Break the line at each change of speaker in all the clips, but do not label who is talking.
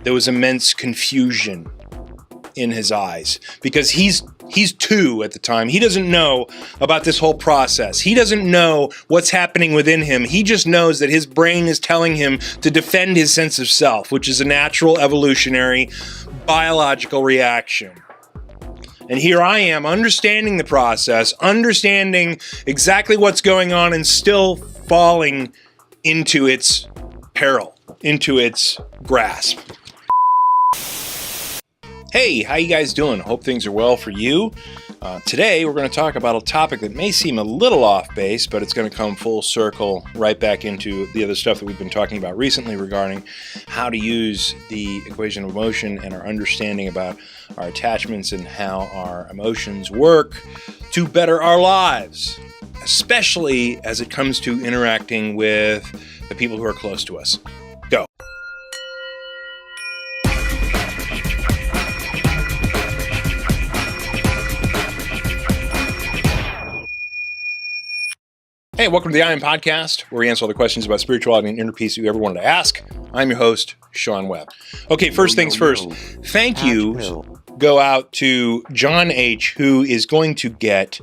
there was immense confusion in his eyes because he's 2 at the time. He doesn't know about this whole process. He doesn't know what's happening within him. He just knows that his brain is telling him to defend his sense of self, which is a natural evolutionary biological reaction. And here I am understanding the process, understanding exactly what's going on, and still falling into its peril, into its grasp. Hey, how you guys doing? Hope things are well for you. Today we're going to talk about a topic that may seem a little off base, but it's going to come full circle right back into the other stuff that we've been talking about recently regarding how to use the equation of emotion and our understanding about our attachments and how our emotions work to better our lives, especially as it comes to interacting with the people who are close to us. Go. Hey, welcome to the I Am Podcast, where we answer all the questions about spirituality and inner peace you ever wanted to ask. I'm your host, Sean Webb. Okay, first things first. Thank you go out to John H., who is going to get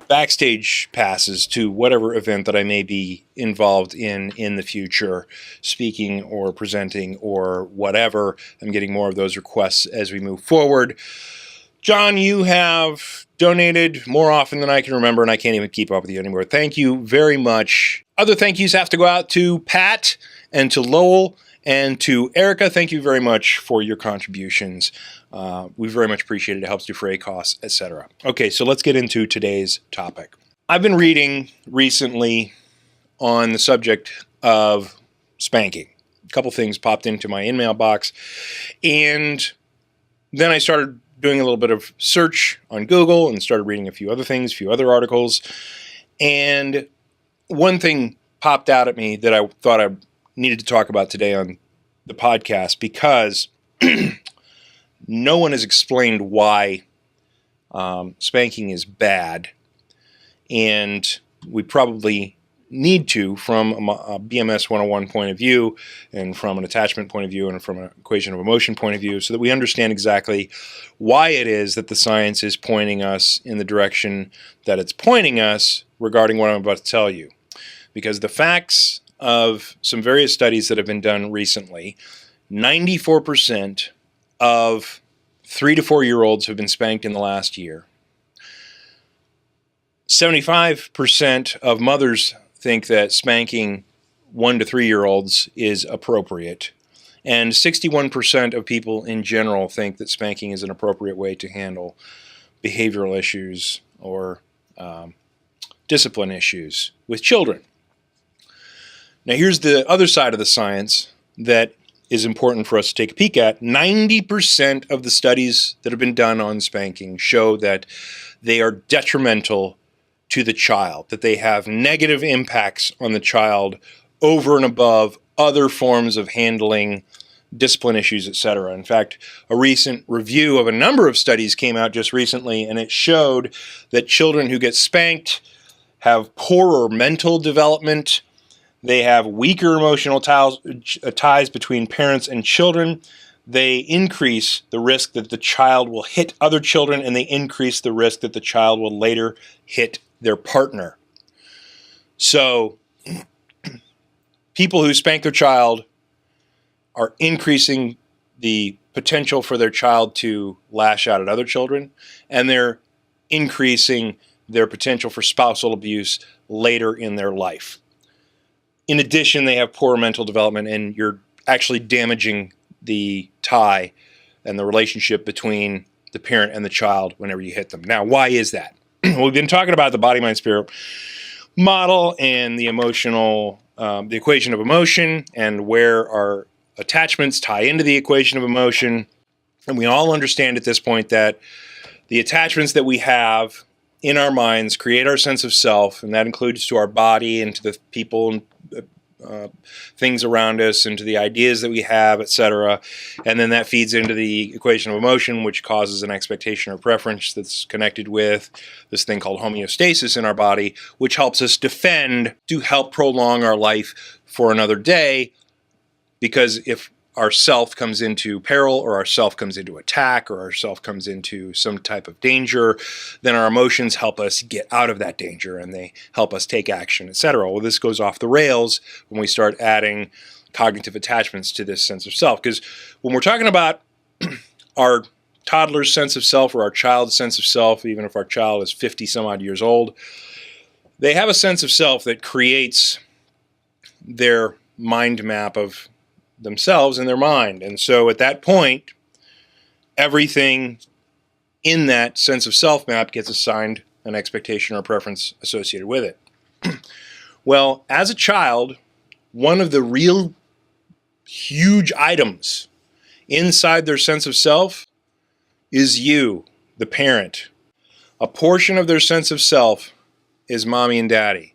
backstage passes to whatever event that I may be involved in the future, speaking or presenting or whatever. I'm getting more of those requests as we move forward. John, you have donated more often than I can remember, and I can't even keep up with you anymore. Thank you very much. Other thank yous have to go out to Pat and to Lowell and to Erica. Thank you very much for your contributions. We very much appreciate it. It helps defray costs, etc. Okay, so let's get into today's topic. I've been reading recently on the subject of spanking. A couple things popped into my email box, and then I started doing a little bit of search on Google and started reading a few other things, a few other articles. And one thing popped out at me that I thought I needed to talk about today on the podcast, because no one has explained why spanking is bad. And we probably need to, from a BMS 101 point of view, and from an attachment point of view, and from an equation of emotion point of view, so that we understand exactly why it is that the science is pointing us in the direction that it's pointing us regarding what I'm about to tell you. Because the facts of some various studies that have been done recently, 94% of 3 to 4 year olds have been spanked in the last year. 75% of mothers think that spanking 1 to 3 year olds is appropriate. And 61% of people in general think that spanking is an appropriate way to handle behavioral issues or discipline issues with children. Now here's the other side of the science that is important for us to take a peek at. 90% of the studies that have been done on spanking show that they are detrimental to the child, that they have negative impacts on the child over and above other forms of handling discipline issues, etc. In fact, a recent review of a number of studies came out just recently, and it showed that children who get spanked have poorer mental development. They have weaker emotional ties between parents and children. They increase the risk that the child will hit other children, and they increase the risk that the child will later hit their partner. So people who spank their child are increasing the potential for their child to lash out at other children, and they're increasing their potential for spousal abuse later in their life. In addition, they have poor mental development, and you're actually damaging the tie and the relationship between the parent and the child whenever you hit them. Now, why is that? We've been talking about the body, mind, spirit model and the emotional, the equation of emotion, and where our attachments tie into the equation of emotion. And we all understand at this point that the attachments that we have in our minds create our sense of self, and that includes to our body and to the people and things around us and to the ideas that we have, etc. And then that feeds into the equation of emotion, which causes an expectation or preference that's connected with this thing called homeostasis in our body, which helps us defend to help prolong our life for another day. Because if our self comes into peril, or our self comes into attack, or our self comes into some type of danger, then our emotions help us get out of that danger and they help us take action, etc. Well, this goes off the rails when we start adding cognitive attachments to this sense of self. Because when we're talking about our toddler's sense of self or our child's sense of self, even if our child is 50 some odd years old, they have a sense of self that creates their mind map of themselves in their mind. And so at that point, everything in that sense of self map gets assigned an expectation or preference associated with it. Well, as a child, one of the real huge items inside their sense of self is you, the parent. A portion of their sense of self is mommy and daddy,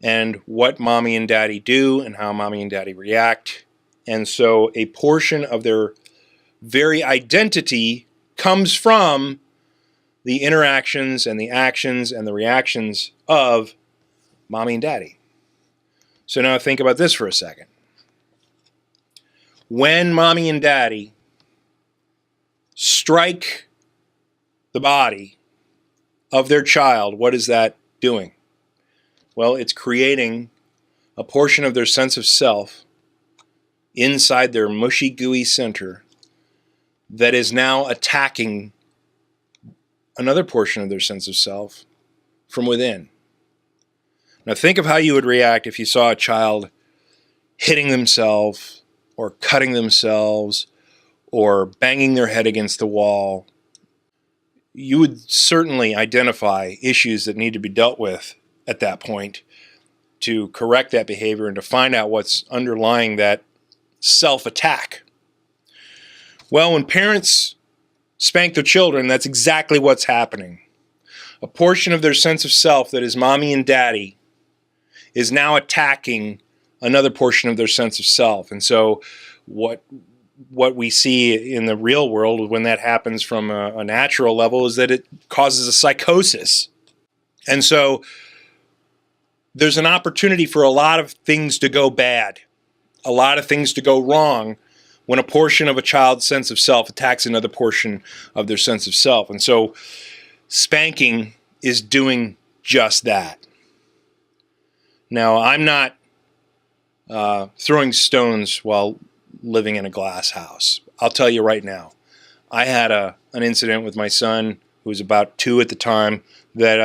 and what mommy and daddy do and how mommy and daddy react. And so a portion of their very identity comes from the interactions and the actions and the reactions of mommy and daddy. So now think about this for a second. When mommy and daddy strike the body of their child, what is that doing? Well, it's creating a portion of their sense of self inside their mushy, gooey center that is now attacking another portion of their sense of self from within. Now think of how you would react if you saw a child hitting themselves or cutting themselves or banging their head against the wall. You would certainly identify issues that need to be dealt with at that point to correct that behavior and to find out what's underlying that self-attack. Well, when parents spank their children, that's exactly what's happening. A portion of their sense of self that is mommy and daddy is now attacking another portion of their sense of self. And so what we see in the real world when that happens from a natural level is that it causes a psychosis. And so there's an opportunity for a lot of things to go bad, a lot of things to go wrong when a portion of a child's sense of self attacks another portion of their sense of self. And so spanking is doing just that. Now, I'm not throwing stones while living in a glass house. I'll tell you right now, I had an incident with my son, who was about 2 at the time, that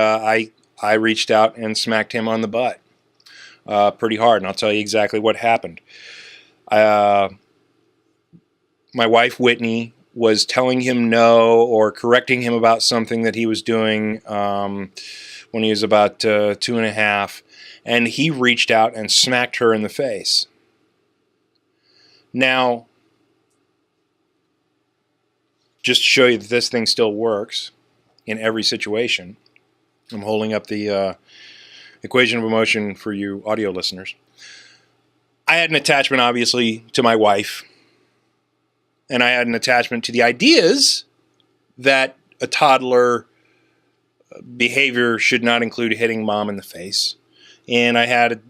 I reached out and smacked him on the butt pretty hard, and I'll tell you exactly what happened. My wife, Whitney, was telling him no or correcting him about something that he was doing when he was about 2.5, and he reached out and smacked her in the face. Now, just to show you that this thing still works in every situation, I'm holding up the equation of emotion for you audio listeners. I had an attachment, obviously, to my wife, and I had an attachment to the ideas that a toddler behavior should not include hitting mom in the face. And I had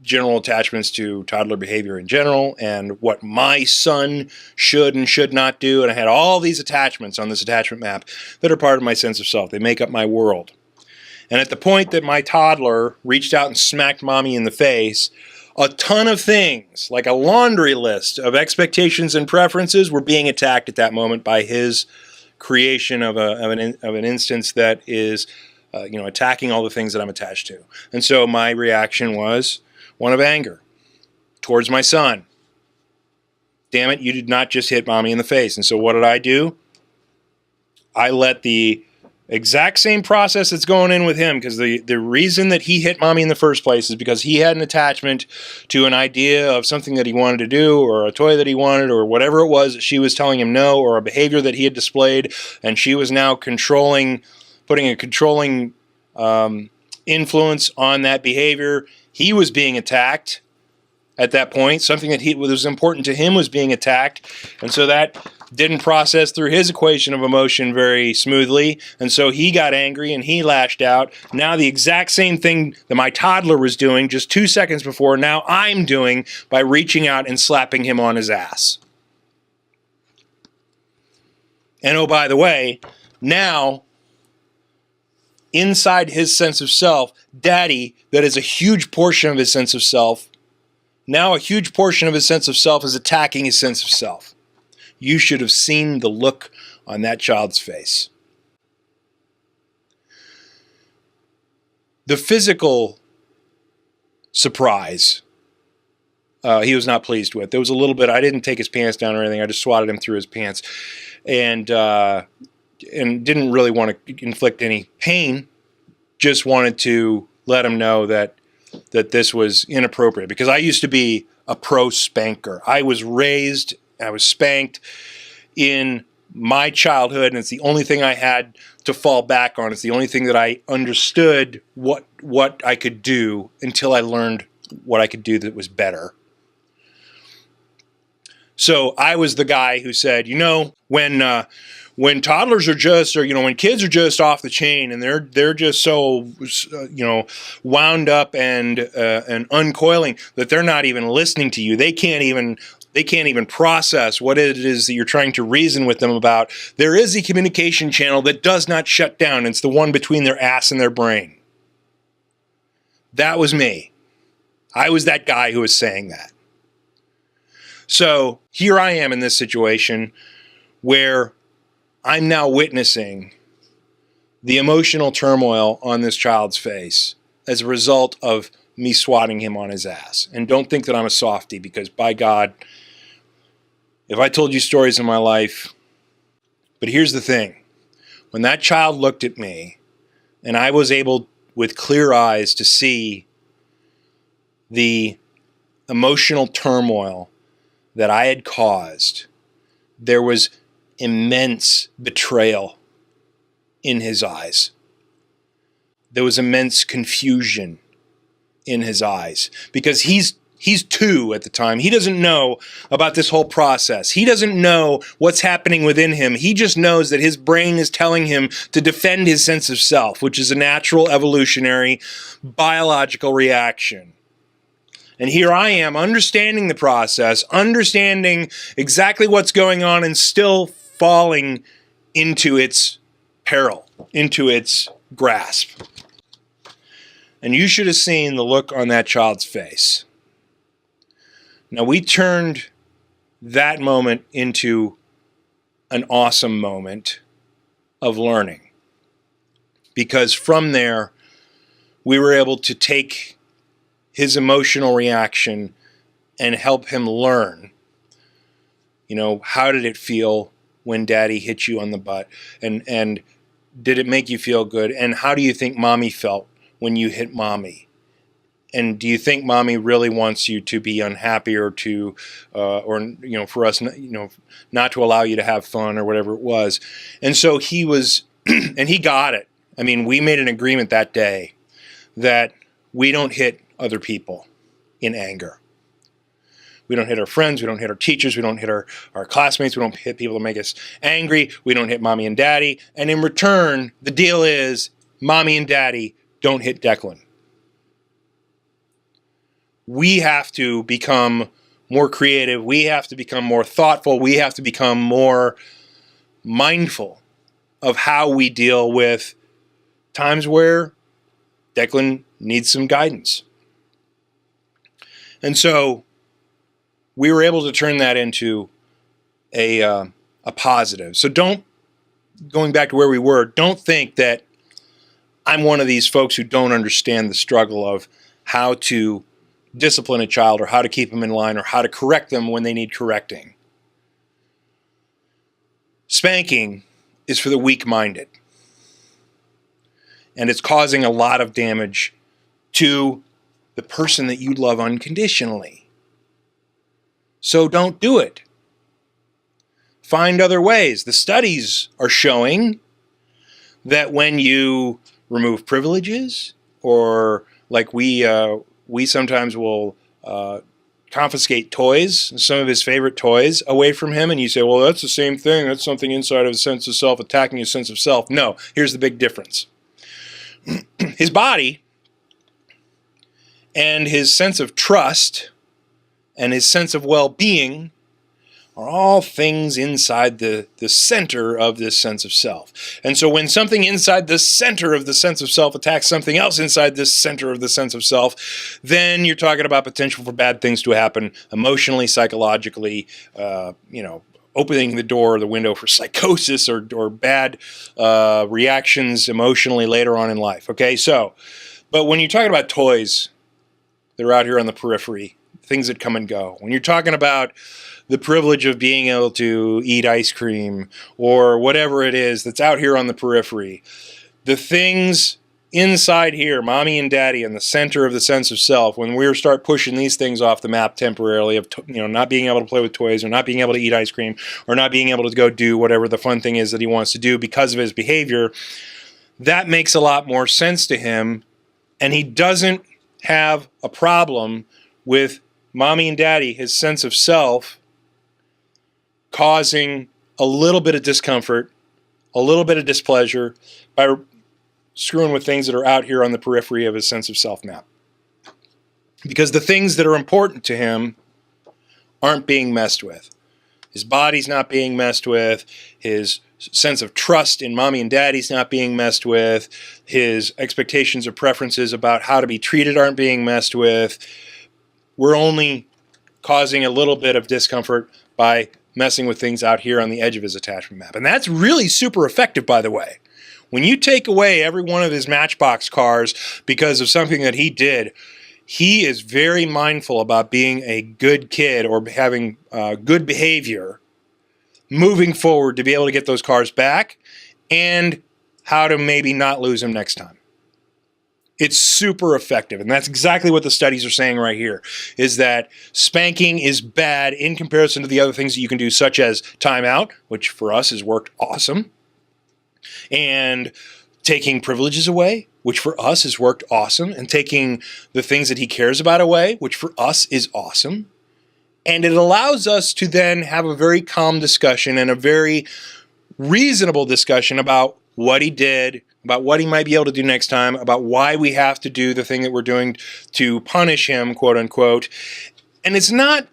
general attachments to toddler behavior in general and what my son should and should not do. And I had all these attachments on this attachment map that are part of my sense of self. They make up my world. And at the point that my toddler reached out and smacked mommy in the face, a ton of things, like a laundry list of expectations and preferences, were being attacked at that moment by his creation of an instance that is attacking all the things that I'm attached to. And so my reaction was one of anger towards my son. Damn it, you did not just hit mommy in the face. And so what did I do? I let the exact same process that's going in with him, because the reason that he hit mommy in the first place is because he had an attachment to an idea of something that he wanted to do, or a toy that he wanted, or whatever it was that she was telling him no, or a behavior that he had displayed, and she was now putting a controlling influence on that behavior. He was being attacked, at that point. Something that was important to him was being attacked. And so that didn't process through his equation of emotion very smoothly. And so he got angry and he lashed out. Now the exact same thing that my toddler was doing just 2 seconds before, now I'm doing by reaching out and slapping him on his ass. And oh, by the way, now inside his sense of self, Daddy, that is a huge portion of his sense of self, now a huge portion of his sense of self is attacking his sense of self. You should have seen the look on that child's face. The physical surprise, he was not pleased with. There was a little bit, I didn't take his pants down or anything, I just swatted him through his pants. And didn't really want to inflict any pain, just wanted to let him know that this was inappropriate. Because I used to be a pro spanker. I was spanked in my childhood, and it's the only thing I had to fall back on. It's the only thing that I understood what I could do until I learned what I could do that was better. So I was the guy who said, when toddlers are just, or when kids are just off the chain and they're just so wound up and uncoiling that they're not even listening to you. They can't even process what it is that you're trying to reason with them about. There is a communication channel that does not shut down. It's the one between their ass and their brain. That was me. I was that guy who was saying that. So here I am in this situation where I'm now witnessing the emotional turmoil on this child's face as a result of me swatting him on his ass. And don't think that I'm a softie, because by God, if I told you stories in my life, but here's the thing. When that child looked at me and I was able with clear eyes to see the emotional turmoil that I had caused, there was immense betrayal in his eyes. There was immense confusion in his eyes, because he's 2 at the time. He doesn't know about this whole process. He doesn't know what's happening within him. He just knows that his brain is telling him to defend his sense of self, which is a natural evolutionary biological reaction. And here I am understanding the process, understanding exactly what's going on, and still falling into its peril, into its grasp. And you should have seen the look on that child's face. Now, we turned that moment into an awesome moment of learning, because from there, we were able to take his emotional reaction and help him learn, how did it feel when Daddy hit you on the butt? And did it make you feel good? And how do you think Mommy felt when you hit Mommy? And do you think Mommy really wants you to be unhappy, or to, for us, not to allow you to have fun, or whatever it was? And so he was, and he got it. I mean, we made an agreement that day that we don't hit other people in anger. We don't hit our friends, we don't hit our teachers, we don't hit our classmates, we don't hit people that make us angry, we don't hit Mommy and Daddy. And in return, the deal is Mommy and Daddy don't hit Declan. We have to become more creative, we have to become more thoughtful, we have to become more mindful of how we deal with times where Declan needs some guidance. And so we were able to turn that into a positive. So going back to where we were, don't think that I'm one of these folks who don't understand the struggle of how to discipline a child, or how to keep them in line, or how to correct them when they need correcting. Spanking is for the weak-minded. And it's causing a lot of damage to the person that you love unconditionally. So don't do it. Find other ways. The studies are showing that when you remove privileges, or like we sometimes will confiscate toys, some of his favorite toys, away from him, and you say, well, that's the same thing. That's something inside of his sense of self attacking his sense of self. No, here's the big difference. His body and his sense of trust and his sense of well-being are all things inside the center of this sense of self. And so when something inside the center of the sense of self attacks something else inside this center of the sense of self, then you're talking about potential for bad things to happen emotionally, psychologically, opening the door or the window for psychosis or bad reactions emotionally later on in life. Okay, so, but when you're talking about toys that are out here on the periphery, things that come and go, when you're talking about the privilege of being able to eat ice cream or whatever it is that's out here on the periphery, the things inside here, mommy and daddy, in the center of the sense of self, when we start pushing these things off the map temporarily of not being able to play with toys or not being able to eat ice cream or not being able to go do whatever the fun thing is that he wants to do because of his behavior, that makes a lot more sense to him, and he doesn't have a problem with mommy and daddy, his sense of self, causing a little bit of discomfort, a little bit of displeasure by screwing with things that are out here on the periphery of his sense of self map. Because the things that are important to him aren't being messed with. His body's not being messed with. His sense of trust in mommy and daddy's not being messed with. His expectations or preferences about how to be treated aren't being messed with. We're only causing a little bit of discomfort by messing with things out here on the edge of his attachment map. And that's really super effective, by the way. When you take away every one of his Matchbox cars because of something that he did, he is very mindful about being a good kid or having good behavior moving forward to be able to get those cars back and how to maybe not lose them next time. It's super effective, and that's exactly what the studies are saying right here, is that spanking is bad in comparison to the other things that you can do, such as timeout, which for us has worked awesome, and taking privileges away, which for us has worked awesome, and taking the things that he cares about away, which for us is awesome. And it allows us to then have a very calm discussion and a very reasonable discussion about what he did, about what he might be able to do next time, about why we have to do the thing that we're doing to punish him, quote unquote. And it's not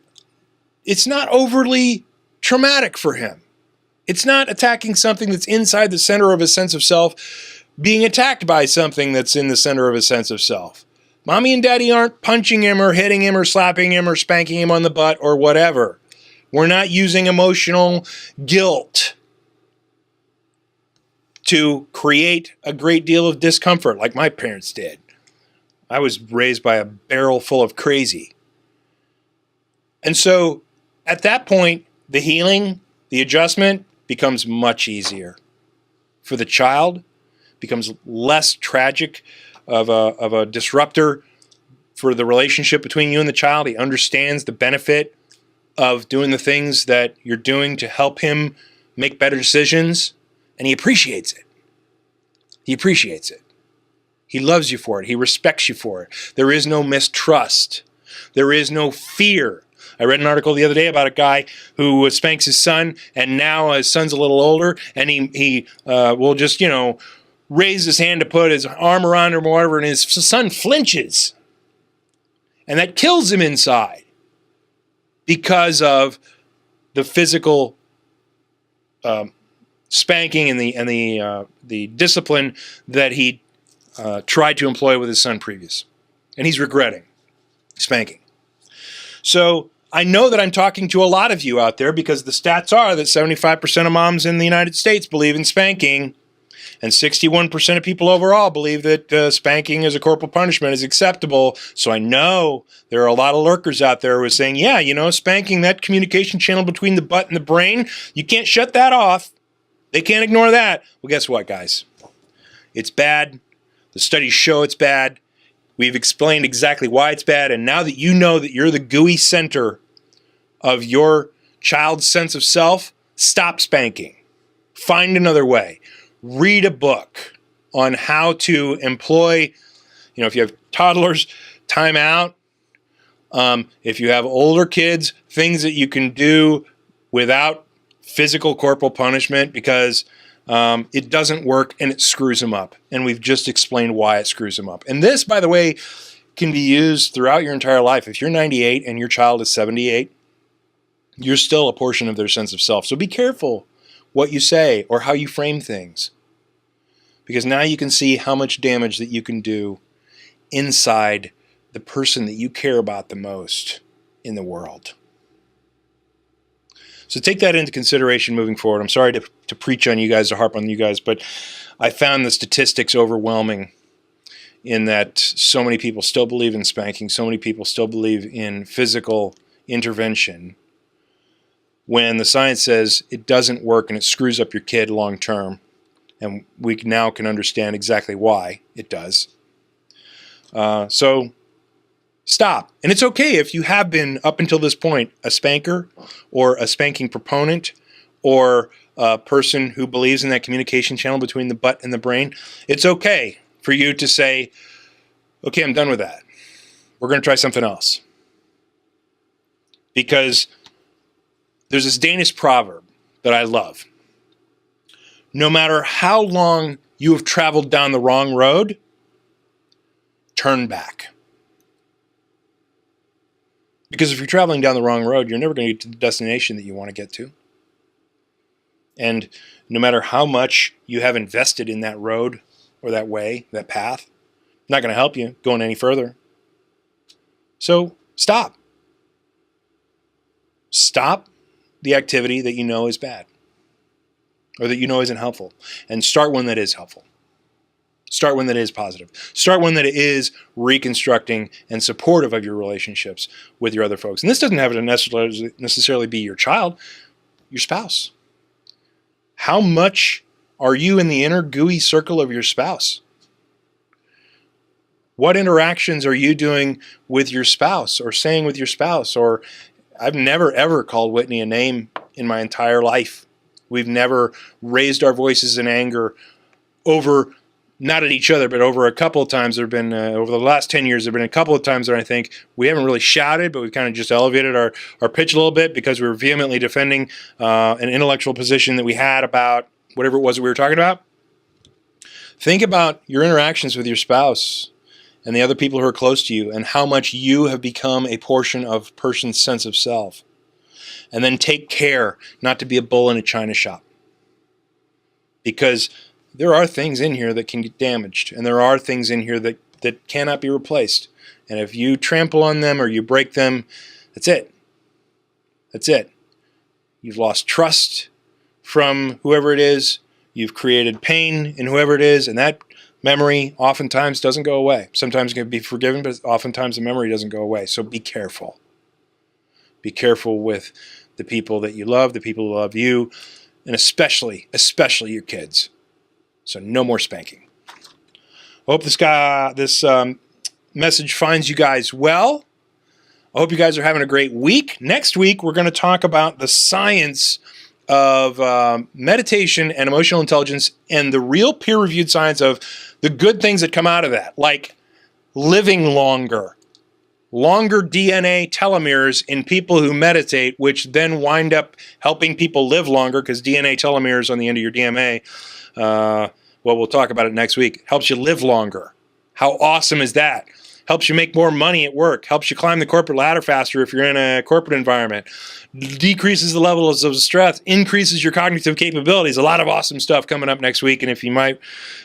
overly traumatic for him. It's not attacking something that's inside the center of his sense of self, being attacked by something that's in the center of his sense of self. Mommy and daddy aren't punching him or hitting him or slapping him or spanking him on the butt or whatever. We're not using emotional guilt to create a great deal of discomfort like my parents did. I was raised by a barrel full of crazy. And so at that point, the healing, the adjustment becomes much easier. For the child, becomes less tragic of a disruptor for the relationship between you and the child. He understands the benefit of doing the things that you're doing to help him make better decisions, and he appreciates it. He appreciates it. He loves you for it. He respects you for it. There is no mistrust. There is no fear. I read an article the other day about a guy who spanks his son, and now his son's a little older, and he will just, raise his hand to put his arm around him or whatever, and his son flinches. And that kills him inside because of the physical spanking and the discipline that he tried to employ with his son previous. And he's regretting spanking. So I know that I'm talking to a lot of you out there because the stats are that 75% of moms in the United States believe in spanking, and 61% of people overall believe that spanking as a corporal punishment is acceptable. So I know there are a lot of lurkers out there who are saying, yeah, spanking, that communication channel between the butt and the brain, you can't shut that off. They can't ignore that. Well, guess what, guys? It's bad. The studies show it's bad. We've explained exactly why it's bad. And now that you know that you're the gooey center of your child's sense of self, stop spanking. Find another way. Read a book on how to employ, if you have toddlers, time out. If you have older kids, things that you can do without physical corporal punishment, because it doesn't work and it screws them up. And we've just explained why it screws them up. And this, by the way, can be used throughout your entire life. If you're 98 and your child is 78, you're still a portion of their sense of self. So be careful what you say or how you frame things, because now you can see how much damage that you can do inside the person that you care about the most in the world. So take that into consideration moving forward. I'm sorry to preach on you guys, to harp on you guys, but I found the statistics overwhelming in that so many people still believe in spanking, so many people still believe in physical intervention, when the science says it doesn't work and it screws up your kid long term. And we now can understand exactly why it does. So stop. And it's okay if you have been, up until this point, a spanker or a spanking proponent or a person who believes in that communication channel between the butt and the brain. It's okay for you to say, okay, I'm done with that. We're going to try something else. Because there's this Danish proverb that I love. No matter how long you have traveled down the wrong road, turn back. Because if you're traveling down the wrong road, you're never going to get to the destination that you want to get to. And no matter how much you have invested in that road or that way, that path, not going to help you going any further. So stop. Stop the activity that you know is bad or that you know isn't helpful, and start one that is helpful. Start one that is positive. Start one that is reconstructing and supportive of your relationships with your other folks. And this doesn't have to necessarily be your child, your spouse. How much are you in the inner gooey circle of your spouse? What interactions are you doing with your spouse or saying with your spouse? Or I've never, ever called Whitney a name in my entire life. We've never raised our voices in anger over, not at each other, but over a couple of times. There have been, over the last 10 years, there have been a couple of times where I think we haven't really shouted, but we've kind of just elevated our pitch a little bit because we were vehemently defending an intellectual position that we had about whatever it was that we were talking about. Think about your interactions with your spouse and the other people who are close to you, and how much you have become a portion of a person's sense of self. And then take care not to be a bull in a china shop. Because there are things in here that can get damaged, and there are things in here that cannot be replaced. And if you trample on them or you break them, that's it. That's it. You've lost trust from whoever it is. You've created pain in whoever it is, and that memory oftentimes doesn't go away. Sometimes it can be forgiven, but oftentimes the memory doesn't go away. So be careful. Be careful with the people that you love, the people who love you, and especially your kids. So no more spanking. I hope this message finds you guys well. I hope you guys are having a great week. Next week, we're going to talk about the science of meditation and emotional intelligence and the real peer-reviewed science of the good things that come out of that, like living longer DNA telomeres in people who meditate, which then wind up helping people live longer because DNA telomeres on the end of your DNA, well, we'll talk about it next week, helps you live longer. How awesome is that? Helps you make more money at work, helps you climb the corporate ladder faster if you're in a corporate environment, decreases the levels of stress, increases your cognitive capabilities. A lot of awesome stuff coming up next week. And if you might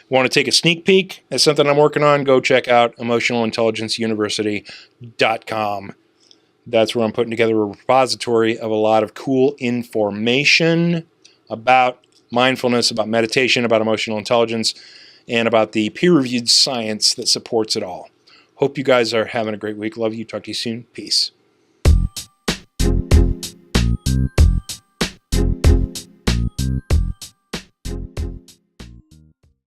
want to take a sneak peek at something I'm working on, go check out emotionalintelligenceuniversity.com. That's where I'm putting together a repository of a lot of cool information about mindfulness, about meditation, about emotional intelligence, and about the peer-reviewed science that supports it all. Hope you guys are having a great week. Love you. Talk to you soon. Peace.